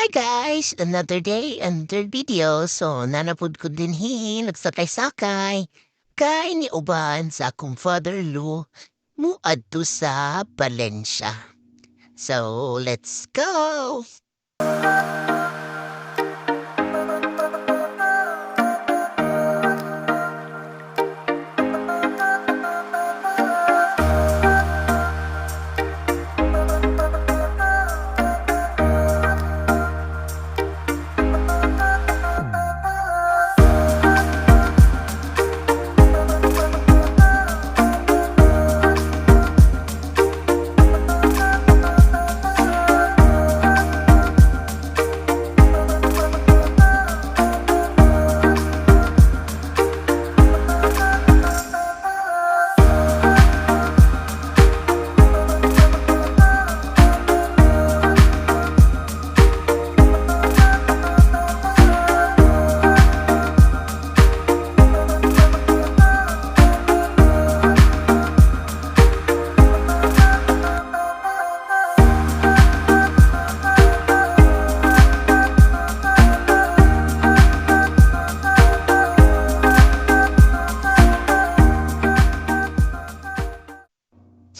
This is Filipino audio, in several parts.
Hi guys! Another day, another video. So, nanapod ko din nagsakay-sakay. Kay ni uban sa akong father-in-law, muadto sa Valencia. So, let's go!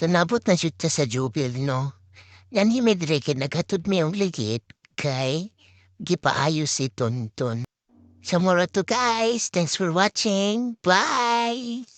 So, nabot na siya ta sa Jubil, no? Yan himidre kay naghatod mi ang ligit kay gipaayos si Tonton. So, more to guys. Thanks for watching. Bye!